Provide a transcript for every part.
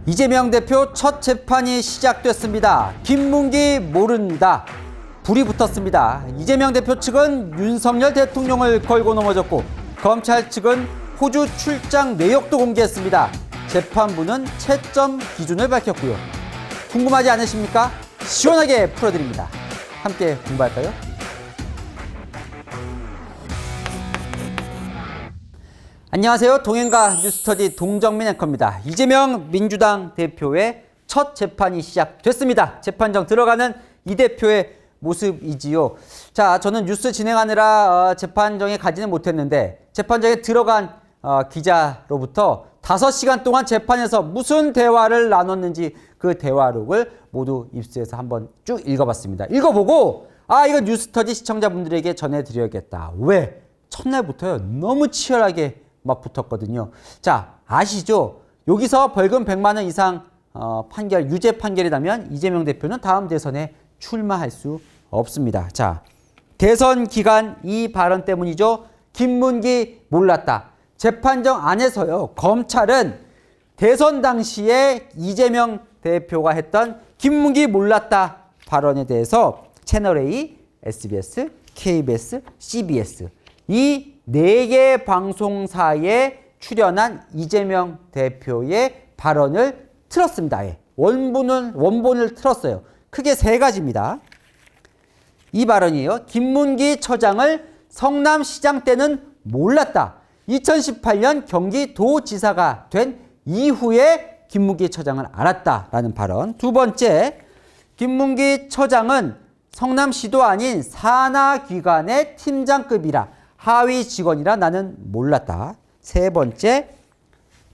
이재명 대표 첫 재판이 시작됐습니다. 김문기 모른다. 불이 붙었습니다. 이재명 대표 측은 윤석열 대통령을 걸고 넘어졌고 검찰 측은 호주 출장 내역도 공개했습니다. 재판부는 채점 기준을 밝혔고요. 궁금하지 않으십니까? 시원하게 풀어드립니다. 함께 공부할까요? 안녕하세요. 동행가 뉴스터디 동정민 앵커입니다. 이재명 민주당 대표의 첫 재판이 시작됐습니다. 재판정 들어가는 이 대표의 모습이지요. 자, 저는 뉴스 진행하느라 재판정에 가지는 못했는데 재판정에 들어간 기자로부터 5시간 동안 재판에서 무슨 대화를 나눴는지 그 대화록을 모두 입수해서 한번 쭉 읽어봤습니다. 읽어보고 이거 뉴스터디 시청자분들에게 전해드려야겠다. 왜? 첫날부터요. 너무 치열하게 막 붙었거든요. 자, 아시죠? 여기서 벌금 100만 원 이상 판결, 유죄 판결이 나면 이재명 대표는 다음 대선에 출마할 수 없습니다. 자, 대선 기간 이 발언 때문이죠. 김문기 몰랐다. 재판정 안에서요. 검찰은 대선 당시에 이재명 대표가 했던 김문기 몰랐다 발언에 대해서 채널A, SBS, KBS, CBS 이 4개 방송사에 출연한 이재명 대표의 발언을 틀었습니다. 원본을 틀었어요. 크게 3가지입니다. 이 발언이에요. 김문기 처장을 성남시장 때는 몰랐다. 2018년 경기도지사가 된 이후에 김문기 처장을 알았다라는 발언. 두 번째, 김문기 처장은 성남시도 아닌 산하기관의 팀장급이라 하위 직원이라 나는 몰랐다. 세 번째,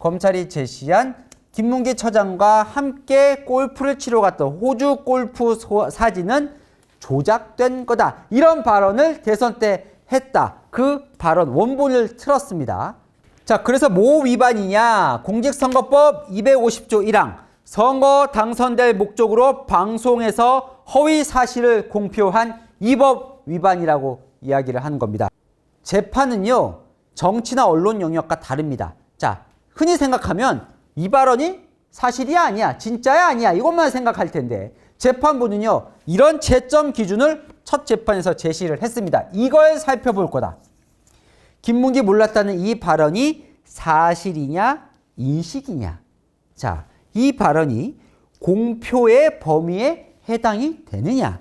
검찰이 제시한 김문기 처장과 함께 골프를 치러 갔던 호주 골프 사진은 조작된 거다. 이런 발언을 대선 때 했다. 그 발언 원본을 틀었습니다. 자, 그래서 뭐 위반이냐? 공직선거법 250조 1항 선거 당선될 목적으로 방송에서 허위 사실을 공표한 이 법 위반이라고 이야기를 하는 겁니다. 재판은요, 정치나 언론 영역과 다릅니다. 자, 흔히 생각하면 이 발언이 사실이야 아니야, 진짜야 아니야 이것만 생각할 텐데 재판부는요, 이런 채점 기준을 첫 재판에서 제시를 했습니다. 이걸 살펴볼 거다. 김문기 몰랐다는 이 발언이 사실이냐 인식이냐. 자, 이 발언이 공표의 범위에 해당이 되느냐,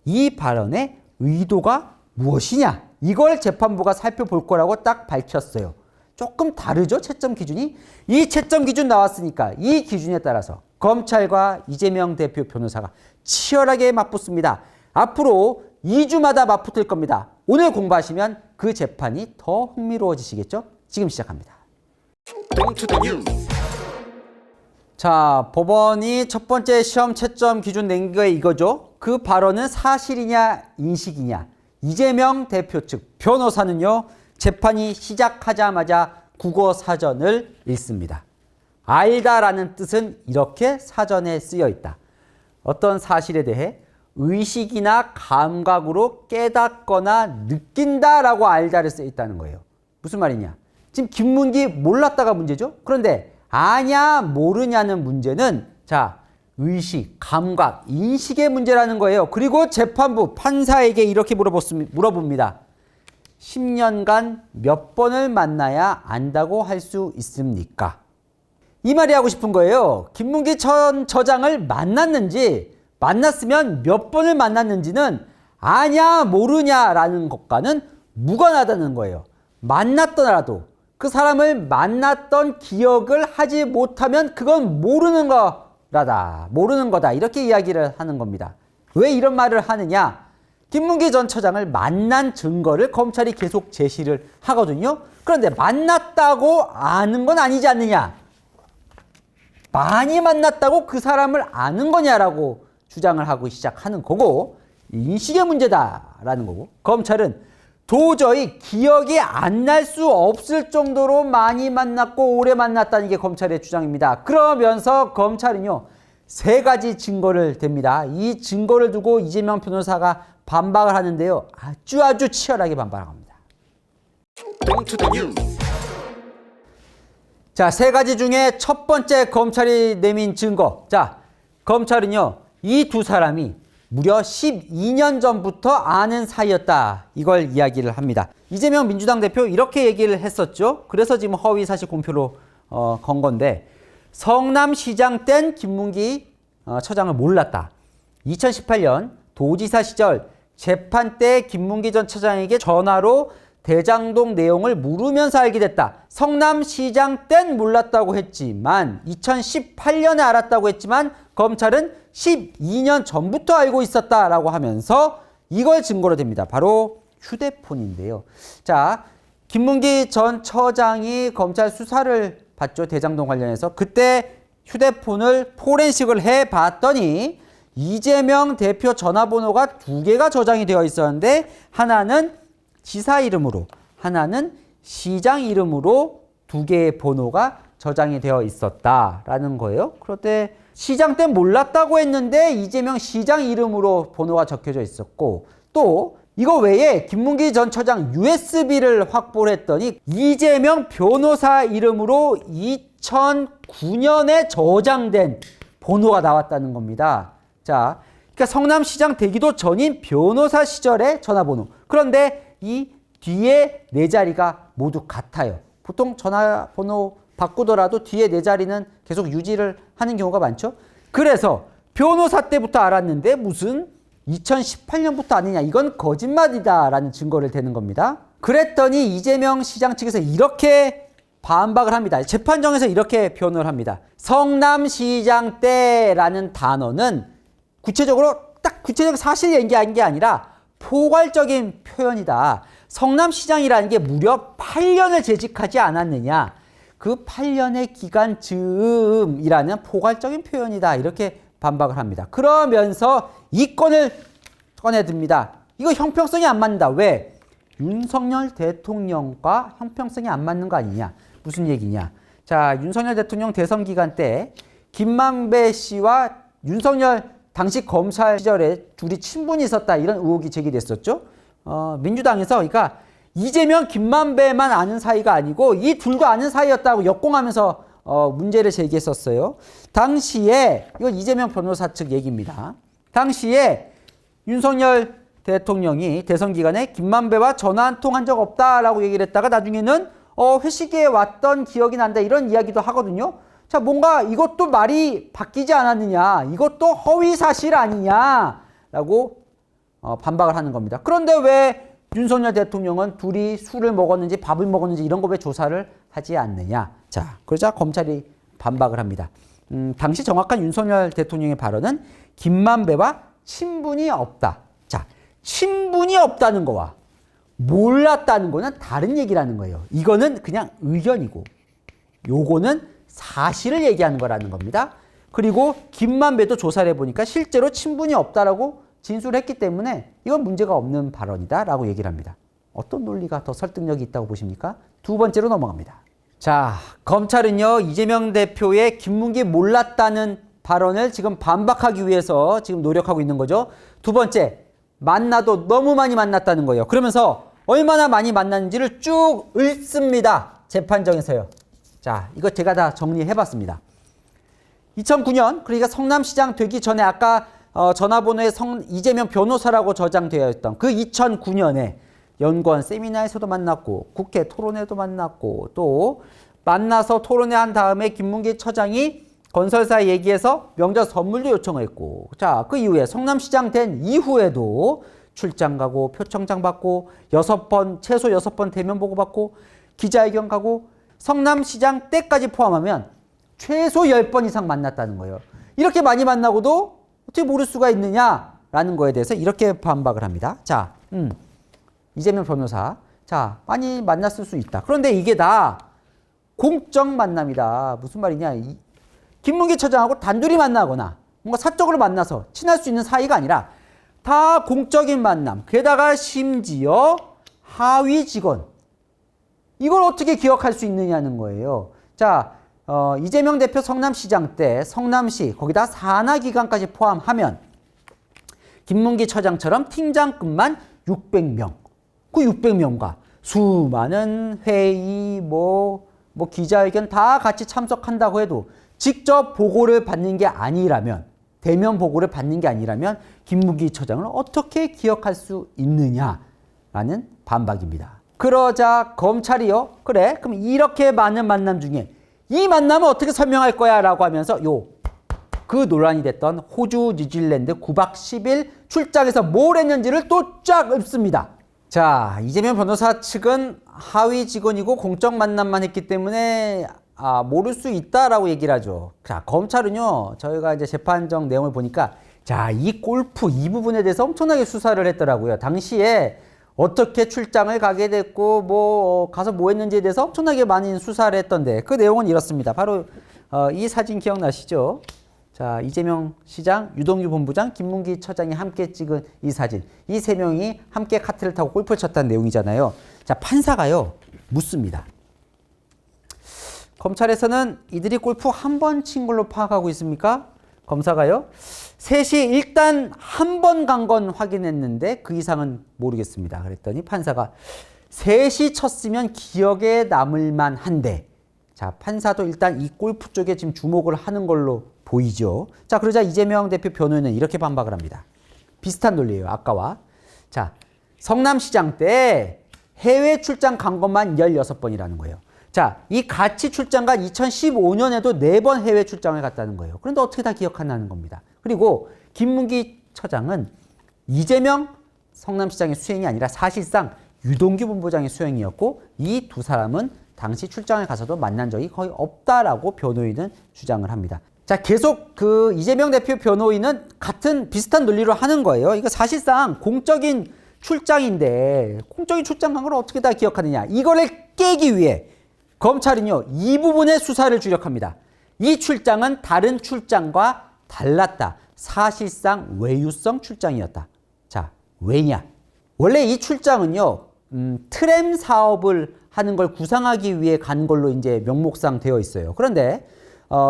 이 발언의 의도가 무엇이냐, 이걸 재판부가 살펴볼 거라고 딱 밝혔어요. 조금 다르죠, 채점 기준이? 이 채점 기준 나왔으니까 이 기준에 따라서 검찰과 이재명 대표 변호사가 치열하게 맞붙습니다. 앞으로 2주마다 맞붙을 겁니다. 오늘 공부하시면 그 재판이 더 흥미로워지시겠죠? 지금 시작합니다. 자, 법원이 첫 번째 시험 채점 기준 낸 게 이거죠. 그 발언은 사실이냐 인식이냐. 이재명 대표 측 변호사는요, 재판이 시작하자마자 국어 사전을 읽습니다. 알다라는 뜻은 이렇게 사전에 쓰여 있다. 어떤 사실에 대해 의식이나 감각으로 깨닫거나 느낀다라고 알다를 쓰여 있다는 거예요. 무슨 말이냐? 지금 김문기 몰랐다가 문제죠. 그런데 아냐 모르냐는 문제는 자, 의식, 감각, 인식의 문제라는 거예요. 그리고 재판부 판사에게 이렇게 물어봅니다. 10년간 몇 번을 만나야 안다고 할 수 있습니까? 이 말이 하고 싶은 거예요. 김문기 전 처장을 만났는지, 만났으면 몇 번을 만났는지는 아냐 모르냐라는 것과는 무관하다는 거예요. 만났더라도 그 사람을 만났던 기억을 하지 못하면 그건 모르는 거다. 이렇게 이야기를 하는 겁니다. 왜 이런 말을 하느냐? 김문기 전 처장을 만난 증거를 검찰이 계속 제시를 하거든요. 그런데 만났다고 아는 건 아니지 않느냐? 많이 만났다고 그 사람을 아는 거냐라고 주장을 하고 시작하는 거고, 인식의 문제다라는 거고, 검찰은 도저히 기억이 안 날 수 없을 정도로 많이 만났고 오래 만났다는 게 검찰의 주장입니다. 그러면서 검찰은요, 3가지 증거를 댑니다. 이 증거를 두고 이재명 변호사가 반박을 하는데요, 아주 치열하게 반박합니다. 자, 세 가지 중에 첫 번째 검찰이 내민 증거. 자, 검찰은요, 이 두 사람이 무려 12년 전부터 아는 사이였다. 이걸 이야기를 합니다. 이재명 민주당 대표 이렇게 얘기를 했었죠. 그래서 지금 허위사실 공표로 건 건데, 성남시장 땐 김문기 처장을 몰랐다. 2018년 도지사 시절 재판 때 김문기 전 처장에게 전화로 대장동 내용을 물으면서 알게 됐다. 성남시장 땐 몰랐다고 했지만 2018년에 알았다고 했지만 검찰은 12년 전부터 알고 있었다라고 하면서 이걸 증거로 댑니다. 바로 휴대폰인데요. 자, 김문기 전 처장이 검찰 수사를 받죠. 대장동 관련해서. 그때 휴대폰을 포렌식을 해봤더니 이재명 대표 전화번호가 두 개가 저장이 되어 있었는데 하나는 지사 이름으로, 하나는 시장 이름으로 두 개의 번호가 저장이 되어 있었다라는 거예요. 그런데 시장 때 몰랐다고 했는데 이재명 시장 이름으로 번호가 적혀져 있었고, 또 이거 외에 김문기 전 처장 USB를 확보를 했더니 이재명 변호사 이름으로 2009년에 저장된 번호가 나왔다는 겁니다. 자, 그러니까 성남시장 되기도 전인 변호사 시절의 전화번호. 그런데 이 뒤에 네 자리가 모두 같아요. 보통 전화번호 바꾸더라도 뒤에 네 자리는 계속 유지를 하는 경우가 많죠. 그래서 변호사 때부터 알았는데 무슨 2018년부터 아니냐, 이건 거짓말이다라는 증거를 대는 겁니다. 그랬더니 이재명 시장 측에서 이렇게 반박을 합니다. 재판정에서 이렇게 표현을 합니다. 성남시장 때라는 단어는 구체적으로 딱 구체적 사실 얘기한 게 아니라 포괄적인 표현이다. 성남시장이라는 게 무려 8년을 재직하지 않았느냐. 그 8년의 기간 즈음이라는 포괄적인 표현이다. 이렇게 반박을 합니다. 그러면서 이 건을 꺼내듭니다. 이거 형평성이 안 맞는다. 왜? 윤석열 대통령과 형평성이 안 맞는 거 아니냐. 무슨 얘기냐. 자, 윤석열 대통령 대선 기간 때 김만배 씨와 윤석열 당시 검찰 시절에 둘이 친분이 있었다. 이런 의혹이 제기됐었죠. 민주당에서 그러니까 이재명, 김만배만 아는 사이가 아니고 이 둘도 아는 사이였다고 역공하면서 문제를 제기했었어요. 당시에 이건 이재명 변호사 측 얘기입니다. 당시에 윤석열 대통령이 대선 기간에 김만배와 전화 한 통 한 적 없다라고 얘기를 했다가 나중에는 회식에 왔던 기억이 난다 이런 이야기도 하거든요. 자, 뭔가 이것도 말이 바뀌지 않았느냐, 이것도 허위 사실 아니냐라고 반박을 하는 겁니다. 그런데 왜 윤석열 대통령은 둘이 술을 먹었는지 밥을 먹었는지 이런 거 왜 조사를 하지 않느냐. 자, 그러자 검찰이 반박을 합니다. 당시 정확한 윤석열 대통령의 발언은 김만배와 친분이 없다. 자, 친분이 없다는 거와 몰랐다는 거는 다른 얘기라는 거예요. 이거는 그냥 의견이고 요거는 사실을 얘기하는 거라는 겁니다. 그리고 김만배도 조사를 해보니까 실제로 친분이 없다라고 진술했기 때문에 이건 문제가 없는 발언이다라고 얘기를 합니다. 어떤 논리가 더 설득력이 있다고 보십니까? 두 번째로 넘어갑니다. 자, 검찰은요, 이재명 대표의 김문기 몰랐다는 발언을 지금 반박하기 위해서 지금 노력하고 있는 거죠. 두 번째, 만나도 너무 많이 만났다는 거예요. 그러면서 얼마나 많이 만났는지를 쭉 읊습니다. 재판정에서요. 자, 이거 제가 다 정리해봤습니다. 2009년, 그러니까 성남시장 되기 전에 아까 전화번호에 이재명 변호사라고 저장되어 있던 그 2009년에 연구원 세미나에서도 만났고 국회 토론회도 만났고 또 만나서 토론회 한 다음에 김문기 처장이 건설사 얘기해서 명절 선물도 요청했고, 자, 그 이후에 성남시장 된 이후에도 출장 가고 표창장 받고 최소 6번 대면 보고 받고 기자회견 가고 성남시장 때까지 포함하면 최소 10번 이상 만났다는 거예요. 이렇게 많이 만나고도 어떻게 모를 수가 있느냐라는 거에 대해서 이렇게 반박을 합니다. 자, 이재명 변호사. 자, 많이 만났을 수 있다. 그런데 이게 다 공적 만남이다. 무슨 말이냐. 김문기 처장하고 단둘이 만나거나 뭔가 사적으로 만나서 친할 수 있는 사이가 아니라 다 공적인 만남. 게다가 심지어 하위 직원. 이걸 어떻게 기억할 수 있느냐는 거예요. 자, 이재명 대표 성남시장 때 성남시 거기다 산하기관까지 포함하면 김문기 처장처럼 팀장급만 600명. 그 600명과 수많은 회의, 뭐 기자회견 다 같이 참석한다고 해도 직접 보고를 받는 게 아니라면, 대면 보고를 받는 게 아니라면 김문기 처장을 어떻게 기억할 수 있느냐라는 반박입니다. 그러자 검찰이요, 그래 그럼 이렇게 많은 만남 중에 이 만남은 어떻게 설명할 거야 라고 하면서 그 논란이 됐던 호주, 뉴질랜드 9박 10일 출장에서 뭘 했는지를 또 쫙 읊습니다. 자, 이재명 변호사 측은 하위 직원이고 공적 만남만 했기 때문에 모를 수 있다라고 얘기를 하죠. 자, 검찰은요, 저희가 이제 재판정 내용을 보니까 자, 이 골프 이 부분에 대해서 엄청나게 수사를 했더라고요. 당시에 어떻게 출장을 가게 됐고 가서 뭐 했는지에 대해서 엄청나게 많이 수사를 했던데 그 내용은 이렇습니다. 바로 이 사진 기억나시죠? 자, 이재명 시장, 유동규 본부장, 김문기 처장이 함께 찍은 이 사진. 이 세 명이 함께 카트를 타고 골프를 쳤다는 내용이잖아요. 자, 판사가요, 묻습니다. 검찰에서는 이들이 골프 한 번 친 걸로 파악하고 있습니까? 검사가요, 셋이 일단 한 번 간 건 확인했는데 그 이상은 모르겠습니다. 그랬더니 판사가 셋이 쳤으면 기억에 남을 만한데, 자, 판사도 일단 이 골프 쪽에 지금 주목을 하는 걸로 보이죠. 자, 그러자 이재명 대표 변호인은 이렇게 반박을 합니다. 비슷한 논리예요, 아까와. 자, 성남시장 때 해외 출장 간 것만 16번이라는 거예요. 자, 이 같이 출장 간 2015년에도 4번 해외 출장을 갔다는 거예요. 그런데 어떻게 다 기억하냐는 겁니다. 그리고 김문기 처장은 이재명 성남시장의 수행이 아니라 사실상 유동규 본부장의 수행이었고 이 두 사람은 당시 출장을 가서도 만난 적이 거의 없다라고 변호인은 주장을 합니다. 자, 계속 그 이재명 대표 변호인은 같은 비슷한 논리로 하는 거예요. 이거 사실상 공적인 출장인데 공적인 출장 간 걸 어떻게 다 기억하느냐. 이거를 깨기 위해 검찰은요, 이 부분에 수사를 주력합니다. 이 출장은 다른 출장과 달랐다. 사실상 외유성 출장이었다. 자, 왜냐? 원래 이 출장은요, 트램 사업을 하는 걸 구상하기 위해 간 걸로 이제 명목상 되어 있어요. 그런데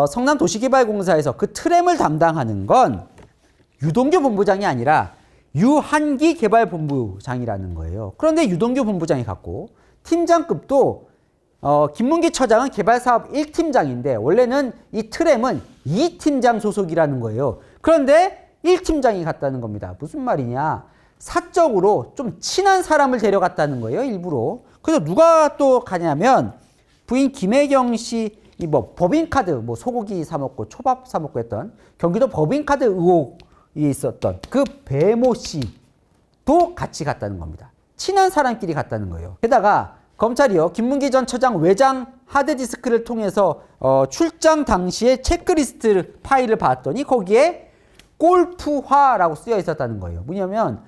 성남도시개발공사에서 그 트램을 담당하는 건 유동규 본부장이 아니라 유한기 개발본부장이라는 거예요. 그런데 유동규 본부장이 갔고 팀장급도 김문기 처장은 개발사업 1팀장인데 원래는 이 트램은 2팀장 소속이라는 거예요. 그런데 1팀장이 갔다는 겁니다. 무슨 말이냐? 사적으로 좀 친한 사람을 데려갔다는 거예요, 일부러. 그래서 누가 또 가냐면 부인 김혜경 씨 법인카드 소고기 사 먹고 초밥 사 먹고 했던 경기도 법인카드 의혹이 있었던 그 배모 씨도 같이 갔다는 겁니다. 친한 사람끼리 갔다는 거예요. 게다가 검찰이요, 김문기 전 처장 외장 하드디스크를 통해서 출장 당시에 체크리스트 파일을 봤더니 거기에 골프화라고 쓰여 있었다는 거예요. 뭐냐면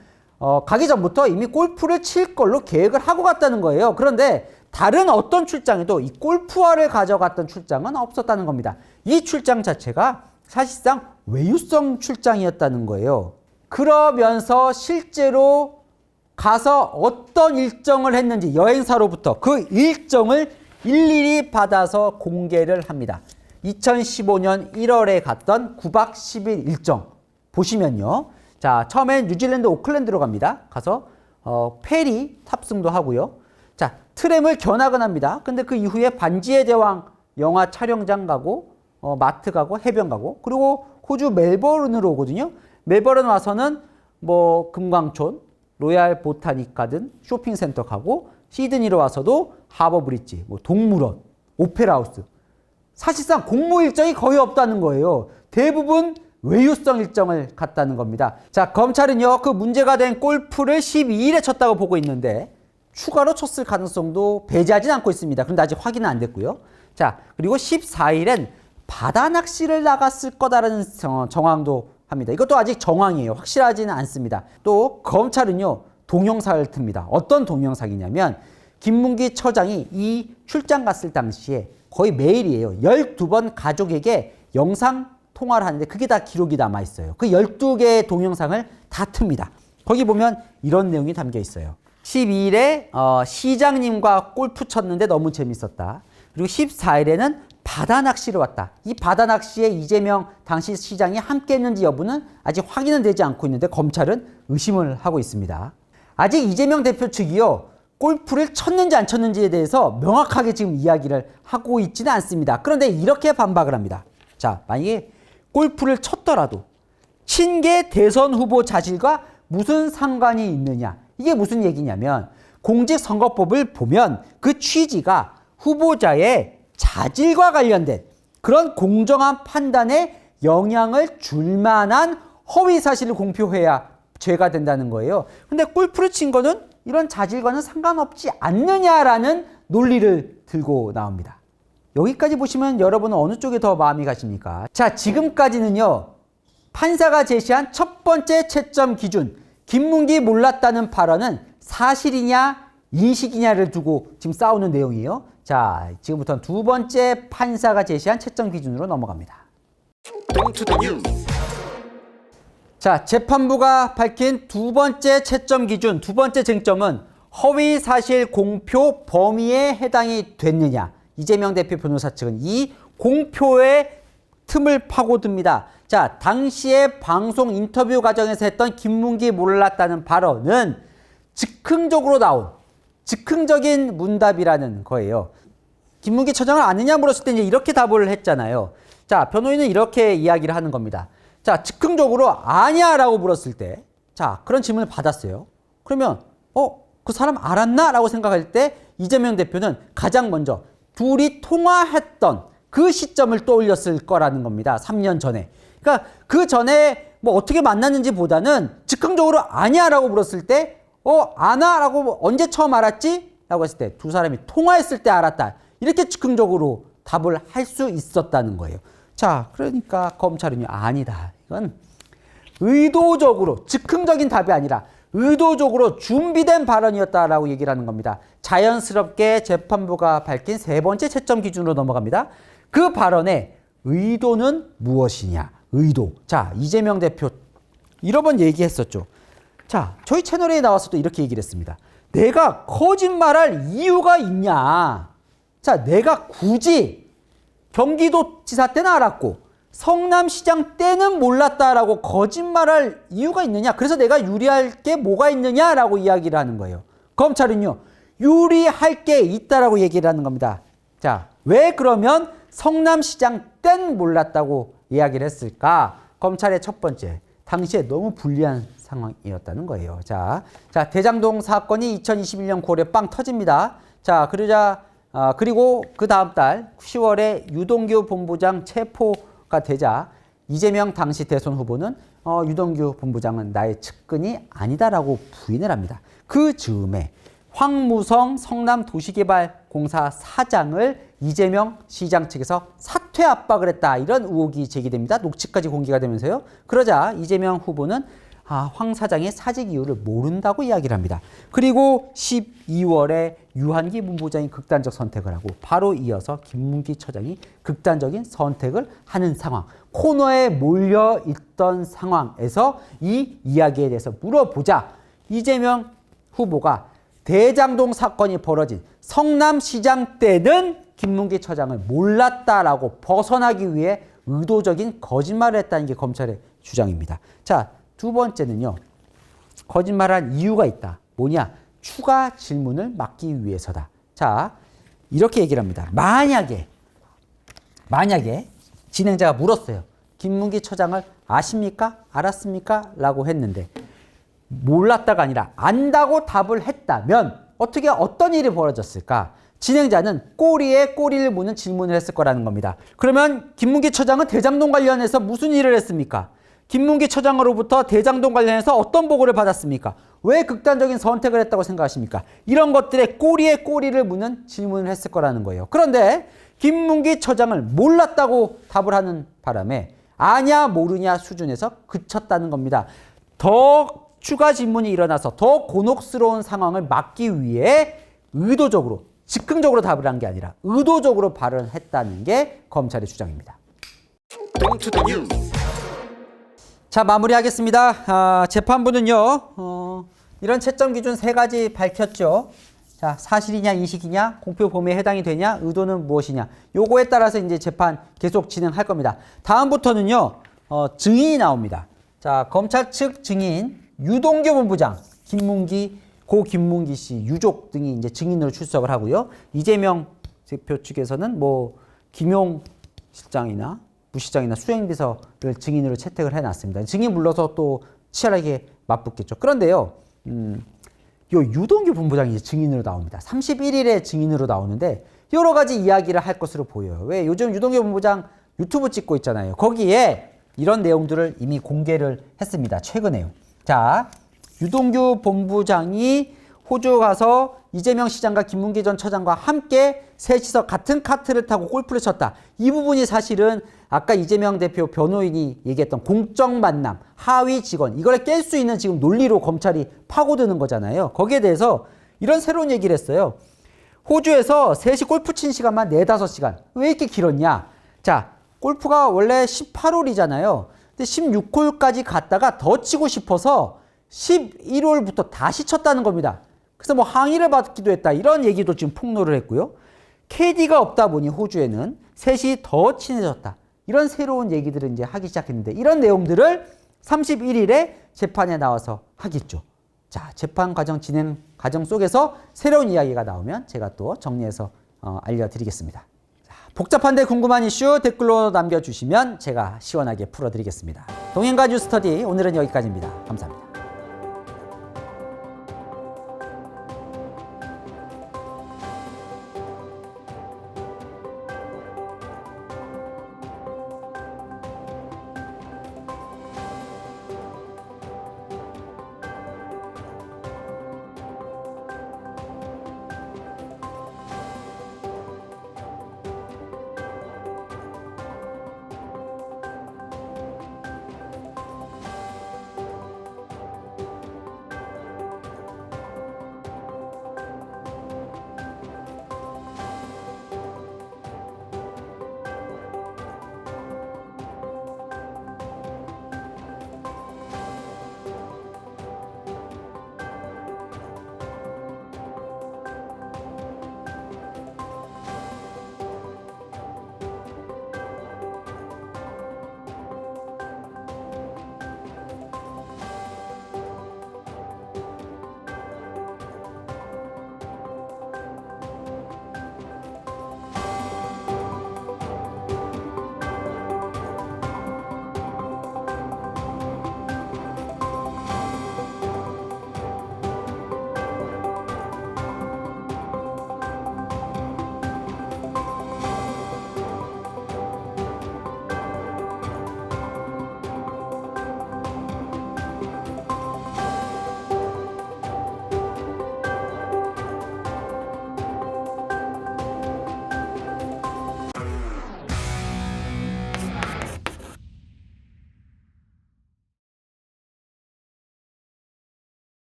가기 전부터 이미 골프를 칠 걸로 계획을 하고 갔다는 거예요. 그런데 다른 어떤 출장에도 이 골프화를 가져갔던 출장은 없었다는 겁니다. 이 출장 자체가 사실상 외유성 출장이었다는 거예요. 그러면서 실제로 가서 어떤 일정을 했는지 여행사로부터 그 일정을 일일이 받아서 공개를 합니다. 2015년 1월에 갔던 9박 10일 일정 보시면요. 자, 처음엔 뉴질랜드 오클랜드로 갑니다. 가서 페리 탑승도 하고요. 자, 트램을 견학은 합니다. 근데 그 이후에 반지의 제왕 영화 촬영장 가고 마트 가고 해변 가고 그리고 호주 멜버른으로 오거든요. 멜버른 와서는 금광촌, 로얄 보타닉 가든, 쇼핑센터 가고 시드니로 와서도 하버 브릿지, 동물원, 오페라 하우스. 사실상 공모 일정이 거의 없다는 거예요. 대부분 외유성 일정을 갔다는 겁니다. 자, 검찰은요, 그 문제가 된 골프를 12일에 쳤다고 보고 있는데 추가로 쳤을 가능성도 배제하진 않고 있습니다. 그런데 아직 확인은 안 됐고요. 자, 그리고 14일엔 바다 낚시를 나갔을 거다라는 정황도 합니다. 이것도 아직 정황이에요. 확실하지는 않습니다. 또 검찰은요, 동영상을 틉니다. 어떤 동영상이냐면 김문기 처장이 이 출장 갔을 당시에 거의 매일이에요. 12번 가족에게 영상 통화를 하는데 그게 다 기록이 남아 있어요. 그 12개의 동영상을 다 틉니다. 거기 보면 이런 내용이 담겨 있어요. 12일에 시장님과 골프 쳤는데 너무 재밌었다. 그리고 14일에는 바다 낚시를 왔다. 이 바다 낚시에 이재명 당시 시장이 함께 했는지 여부는 아직 확인은 되지 않고 있는데 검찰은 의심을 하고 있습니다. 아직 이재명 대표 측이요, 골프를 쳤는지 안 쳤는지에 대해서 명확하게 지금 이야기를 하고 있지는 않습니다. 그런데 이렇게 반박을 합니다. 자, 만약에 골프를 쳤더라도 친 게 대선 후보 자질과 무슨 상관이 있느냐. 이게 무슨 얘기냐면 공직선거법을 보면 그 취지가 후보자의 자질과 관련된 그런 공정한 판단에 영향을 줄 만한 허위 사실을 공표해야 죄가 된다는 거예요. 근데 골프를 친 거는 이런 자질과는 상관없지 않느냐라는 논리를 들고 나옵니다. 여기까지 보시면 여러분은 어느 쪽에 더 마음이 가십니까? 자, 지금까지는요. 판사가 제시한 첫 번째 채점 기준, 김문기 몰랐다는 발언은 사실이냐 인식이냐를 두고 지금 싸우는 내용이에요. 자, 지금부터는 두 번째 판사가 제시한 채점 기준으로 넘어갑니다. 자, 재판부가 밝힌 두 번째 채점 기준, 두 번째 쟁점은 허위 사실 공표 범위에 해당이 됐느냐. 이재명 대표 변호사 측은 이 공표의 틈을 파고듭니다. 자, 당시에 방송 인터뷰 과정에서 했던 김문기 몰랐다는 발언은 즉흥적으로 나온 즉흥적인 문답이라는 거예요. 김문기 처장을 아느냐 물었을 때 이제 이렇게 답을 했잖아요. 자, 변호인은 이렇게 이야기를 하는 겁니다. 자, 즉흥적으로 아냐라고 물었을 때, 자, 그런 질문을 받았어요. 그러면 그 사람 알았나? 라고 생각할 때 이재명 대표는 가장 먼저 둘이 통화했던 그 시점을 떠올렸을 거라는 겁니다. 3년 전에. 그러니까 그 전에 뭐 어떻게 만났는지 보다는 즉흥적으로 아냐라고 물었을 때 아나라고 언제 처음 알았지? 라고 했을 때 두 사람이 통화했을 때 알았다. 이렇게 즉흥적으로 답을 할 수 있었다는 거예요. 자, 그러니까 검찰은요, 아니다. 이건 의도적으로, 즉흥적인 답이 아니라 의도적으로 준비된 발언이었다라고 얘기를 하는 겁니다. 자연스럽게 재판부가 밝힌 세 번째 채점 기준으로 넘어갑니다. 그 발언의 의도는 무엇이냐? 의도. 자, 이재명 대표 여러 번 얘기했었죠. 자, 저희 채널에 나와서도 이렇게 얘기를 했습니다. 내가 거짓말할 이유가 있냐? 자, 내가 굳이 경기도지사 때는 알았고 성남시장 때는 몰랐다라고 거짓말할 이유가 있느냐? 그래서 내가 유리할 게 뭐가 있느냐라고 이야기를 하는 거예요. 검찰은요, 유리할 게 있다라고 얘기를 하는 겁니다. 자, 왜 그러면 성남시장 땐 몰랐다고 이야기를 했을까? 검찰의 첫 번째, 당시에 너무 불리한 상황이었다는 거예요. 자, 대장동 사건이 2021년 9월에 빵 터집니다. 자, 그리고 그 다음 달 10월에 유동규 본부장 체포가 되자 이재명 당시 대선 후보는 유동규 본부장은 나의 측근이 아니다라고 부인을 합니다. 그 즈음에 황무성 성남도시개발공사 사장을 이재명 시장 측에서 사퇴 압박을 했다. 이런 의혹이 제기됩니다. 녹취까지 공개가 되면서요. 그러자 이재명 후보는 황 사장의 사직 이유를 모른다고 이야기를 합니다. 그리고 12월에 유한기 본부장이 극단적 선택을 하고 바로 이어서 김문기 처장이 극단적인 선택을 하는 상황. 코너에 몰려있던 상황에서 이 이야기에 대해서 물어보자 이재명 후보가 대장동 사건이 벌어진 성남시장 때는 김문기 처장을 몰랐다라고 벗어나기 위해 의도적인 거짓말을 했다는 게 검찰의 주장입니다. 자, 두 번째는요. 거짓말한 이유가 있다. 뭐냐? 추가 질문을 막기 위해서다. 자, 이렇게 얘기를 합니다. 만약에 진행자가 물었어요. 김문기 처장을 아십니까? 알았습니까? 라고 했는데 몰랐다가 아니라 안다고 답을 했다면 어떤 일이 벌어졌을까? 진행자는 꼬리에 꼬리를 무는 질문을 했을 거라는 겁니다. 그러면 김문기 처장은 대장동 관련해서 무슨 일을 했습니까? 김문기 처장으로부터 대장동 관련해서 어떤 보고를 받았습니까? 왜 극단적인 선택을 했다고 생각하십니까? 이런 것들에 꼬리에 꼬리를 무는 질문을 했을 거라는 거예요. 그런데 김문기 처장을 몰랐다고 답을 하는 바람에 아냐 모르냐 수준에서 그쳤다는 겁니다. 더 추가 질문이 일어나서 더 곤혹스러운 상황을 막기 위해 의도적으로 즉흥적으로 답을 한 게 아니라 의도적으로 발언했다는 게 검찰의 주장입니다. 자, 마무리하겠습니다. 재판부는요, 이런 채점 기준 세 가지 밝혔죠. 자, 사실이냐, 인식이냐, 공표 범위에 해당이 되냐, 의도는 무엇이냐. 요거에 따라서 이제 재판 계속 진행할 겁니다. 다음부터는요, 증인이 나옵니다. 자, 검찰 측 증인 유동규 본부장, 김문기 고 김문기 씨 유족 등이 이제 증인으로 출석을 하고요. 이재명 대표 측에서는 뭐 김용 실장이나 부시장이나 수행비서를 증인으로 채택을 해놨습니다. 증인 불러서 또 치열하게 맞붙겠죠. 그런데요, 요 유동규 본부장이 증인으로 나옵니다. 31일에 증인으로 나오는데 여러 가지 이야기를 할 것으로 보여요. 왜? 요즘 유동규 본부장 유튜브 찍고 있잖아요. 거기에 이런 내용들을 이미 공개를 했습니다. 최근에요. 자, 유동규 본부장이 호주 가서 이재명 시장과 김문기 전 처장과 함께 셋이서 같은 카트를 타고 골프를 쳤다. 이 부분이 사실은 아까 이재명 대표 변호인이 얘기했던 공적 만남, 하위 직원, 이걸 깰 수 있는 지금 논리로 검찰이 파고드는 거잖아요. 거기에 대해서 이런 새로운 얘기를 했어요. 호주에서 셋이 골프 친 시간만 4, 5시간. 왜 이렇게 길었냐? 자, 골프가 원래 18홀이잖아요. 근데 16홀까지 갔다가 더 치고 싶어서 11홀부터 다시 쳤다는 겁니다. 그래서 뭐 항의를 받기도 했다. 이런 얘기도 지금 폭로를 했고요. 캐디가 없다 보니 호주에는 셋이 더 친해졌다. 이런 새로운 얘기들을 이제 하기 시작했는데 이런 내용들을 31일에 재판에 나와서 하겠죠. 자, 재판 과정 진행 과정 속에서 새로운 이야기가 나오면 제가 또 정리해서 알려드리겠습니다. 자, 복잡한데 궁금한 이슈 댓글로 남겨주시면 제가 시원하게 풀어드리겠습니다. 동행가 뉴스터디 오늘은 여기까지입니다. 감사합니다.